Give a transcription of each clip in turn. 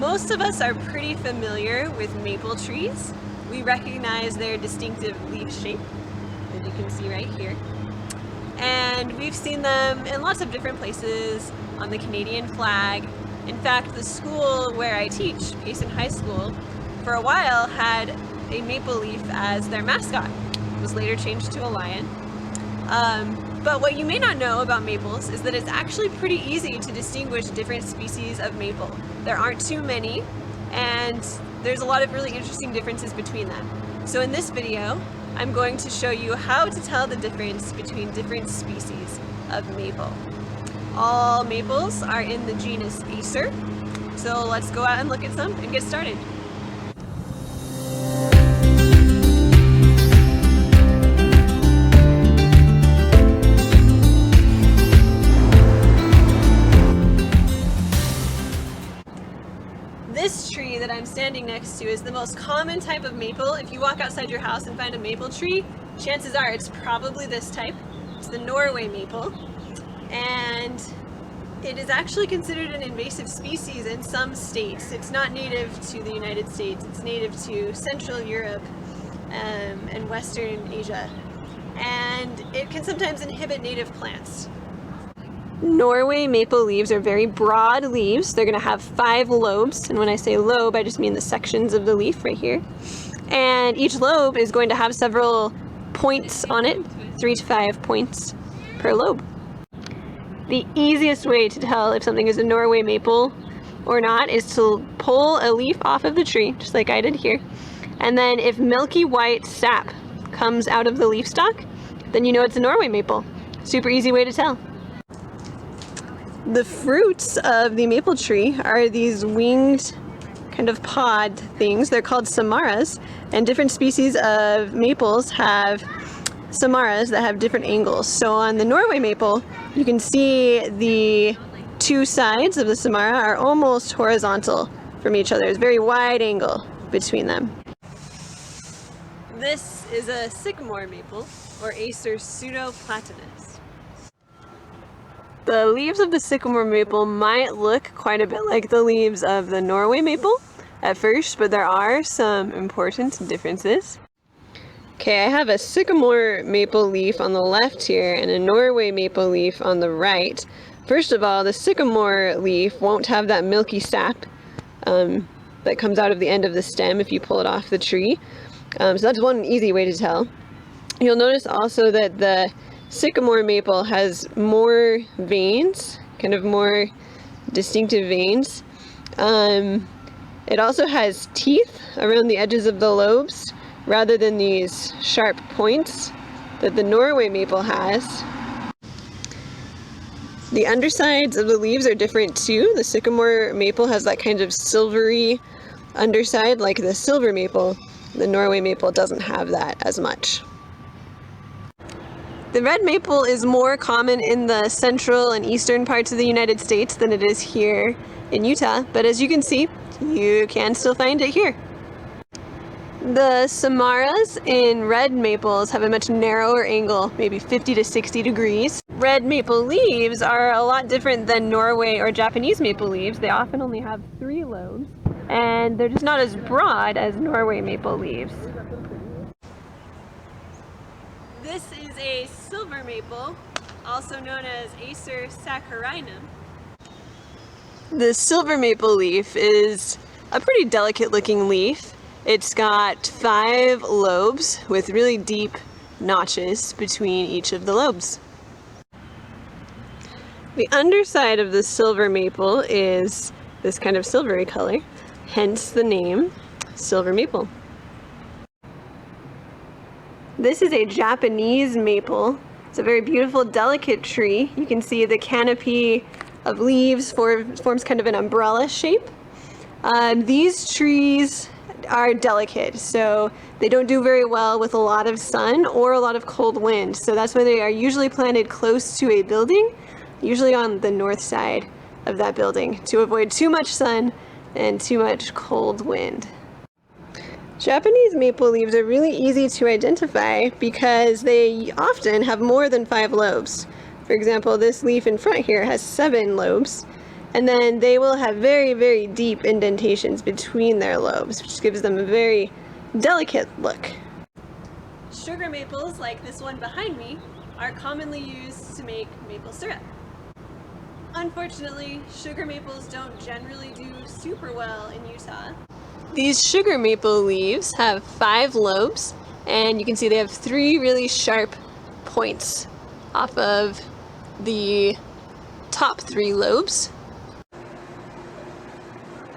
Most of us are pretty familiar with maple trees. We recognize their distinctive leaf shape, as you can see right here. And we've seen them in lots of different places on the Canadian flag. In fact, the school where I teach, Payson High School, for a while had a maple leaf as their mascot. It was later changed to a lion. But what you may not know about maples is that it's actually pretty easy to distinguish different species of maple. There aren't too many, and there's a lot of really interesting differences between them. So in this video, I'm going to show you how to tell the difference between different species of maple. All maples are in the genus Acer, so let's go out and look at some and get started. This tree that I'm standing next to is the most common type of maple. If you walk outside your house and find a maple tree, chances are it's probably this type. It's the Norway maple. And it is actually considered an invasive species in some states. It's not native to the United States. It's native to Central Europe and Western Asia. And it can sometimes inhibit native plants. Norway maple leaves are very broad leaves. They're going to have 5 lobes, and when I say lobe, I just mean the sections of the leaf right here. And each lobe is going to have several points on it, 3 to 5 points per lobe. The easiest way to tell if something is a Norway maple or not is to pull a leaf off of the tree, just like I did here. And then if milky white sap comes out of the leaf stalk, then you know it's a Norway maple. Super easy way to tell. The fruits of the maple tree are these winged kind of pod things. They're called samaras, and different species of maples have samaras that have different angles. So on the Norway maple, you can see the 2 sides of the samara are almost horizontal from each other. There's a very wide angle between them. This is a sycamore maple, or Acer pseudoplatanus. The leaves of the sycamore maple might look quite a bit like the leaves of the Norway maple at first, but there are some important differences. Okay, I have a sycamore maple leaf on the left here and a Norway maple leaf on the right. First of all, the sycamore leaf won't have that milky sap that comes out of the end of the stem if you pull it off the tree. So that's one easy way to tell. You'll notice also that the sycamore maple has more veins, kind of more distinctive veins. It also has teeth around the edges of the lobes rather than these sharp points that the Norway maple has. The undersides of the leaves are different too. The sycamore maple has that kind of silvery underside like the silver maple. The Norway maple doesn't have that as much. The red maple is more common in the central and eastern parts of the United States than it is here in Utah, but as you can see, you can still find it here. The samaras in red maples have a much narrower angle, maybe 50 to 60 degrees. Red maple leaves are a lot different than Norway or Japanese maple leaves. They often only have 3 lobes, and they're just not as broad as Norway maple leaves. This is a silver maple, also known as Acer saccharinum. The silver maple leaf is a pretty delicate looking leaf. It's got 5 lobes with really deep notches between each of the lobes. The underside of the silver maple is this kind of silvery color, hence the name silver maple. This is a Japanese maple. It's a very beautiful, delicate tree. You can see the canopy of leaves forms kind of an umbrella shape. These trees are delicate, so they don't do very well with a lot of sun or a lot of cold wind. So that's why they are usually planted close to a building, usually on the north side of that building, to avoid too much sun and too much cold wind. Japanese maple leaves are really easy to identify because they often have more than 5 lobes. For example, this leaf in front here has 7 lobes, And then they will have very, very deep indentations between their lobes, which gives them a very delicate look. Sugar maples, like this one behind me, are commonly used to make maple syrup. Unfortunately, sugar maples don't generally do super well in Utah. These sugar maple leaves have 5 lobes, and you can see they have 3 really sharp points off of the top 3 lobes.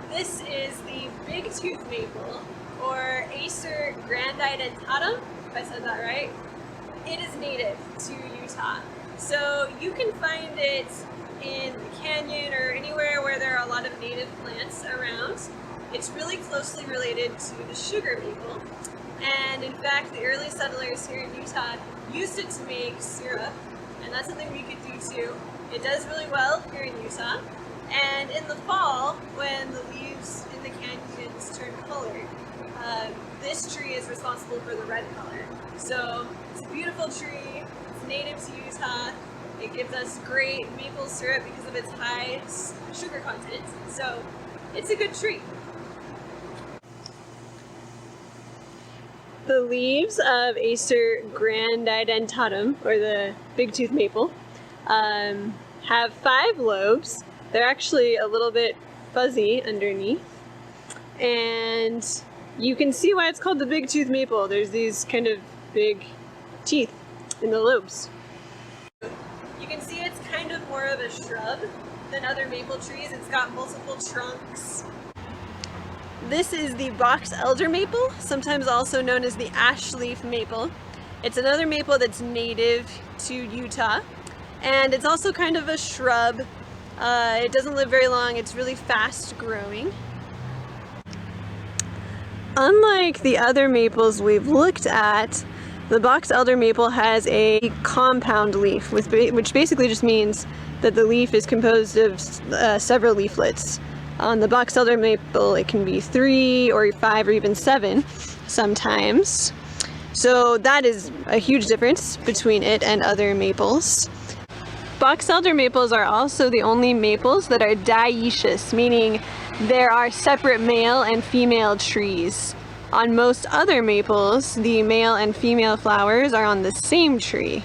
This is the bigtooth maple, or Acer grandidentatum, if I said that right. It is native to Utah, so you can find it in the canyon or anywhere where there are a lot of native plants around. It's really closely related to the sugar maple, and in fact the early settlers here in Utah used it to make syrup, and that's something we could do too. It does really well here in Utah, and in the fall when the leaves in the canyons turn colored, this tree is responsible for the red color. So it's a beautiful tree, it's native to Utah, it gives us great maple syrup because of its high sugar content, so it's a good tree. The leaves of Acer grandidentatum, or the bigtooth maple, have 5 lobes. They're actually a little bit fuzzy underneath, and you can see why it's called the bigtooth maple. There's these kind of big teeth in the lobes. You can see it's kind of more of a shrub than other maple trees. It's got multiple trunks. This is the boxelder maple, sometimes also known as the ash leaf maple. It's another maple that's native to Utah, and it's also kind of a shrub. It doesn't live very long. It's really fast growing. Unlike the other maples we've looked at, the boxelder maple has a compound leaf, which basically just means that the leaf is composed of several leaflets. On the boxelder maple, it can be 3 or 5 or even 7 sometimes. So that is a huge difference between it and other maples. Boxelder maples are also the only maples that are dioecious, meaning there are separate male and female trees. On most other maples, the male and female flowers are on the same tree.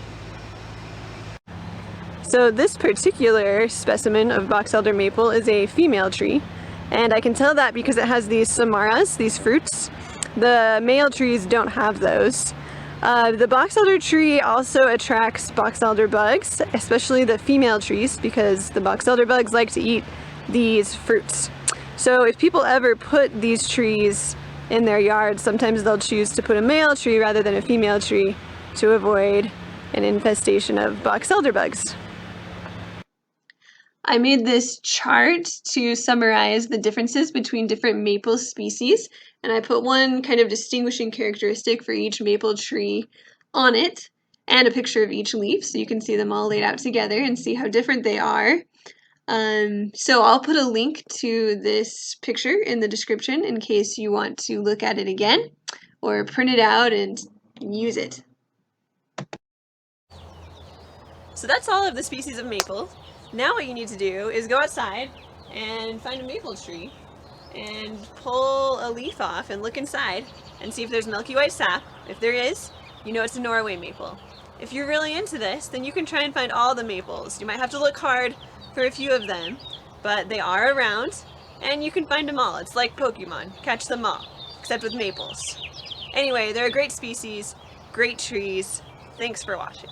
So this particular specimen of boxelder maple is a female tree, and I can tell that because it has these samaras, these fruits. The male trees don't have those. The boxelder tree also attracts boxelder bugs, especially the female trees, because the boxelder bugs like to eat these fruits. So if people ever put these trees in their yard, sometimes they'll choose to put a male tree rather than a female tree to avoid an infestation of boxelder bugs. I made this chart to summarize the differences between different maple species, and I put one kind of distinguishing characteristic for each maple tree on it, and a picture of each leaf so you can see them all laid out together and see how different they are. So I'll put a link to this picture in the description in case you want to look at it again or print it out and use it. So that's all of the species of maple. Now what you need to do is go outside and find a maple tree and pull a leaf off and look inside and see if there's milky white sap. If there is, you know it's a Norway maple. If you're really into this, then you can try and find all the maples. You might have to look hard for a few of them, but they are around and you can find them all. It's like Pokemon, catch them all, except with maples. Anyway, they're a great species, great trees. Thanks for watching.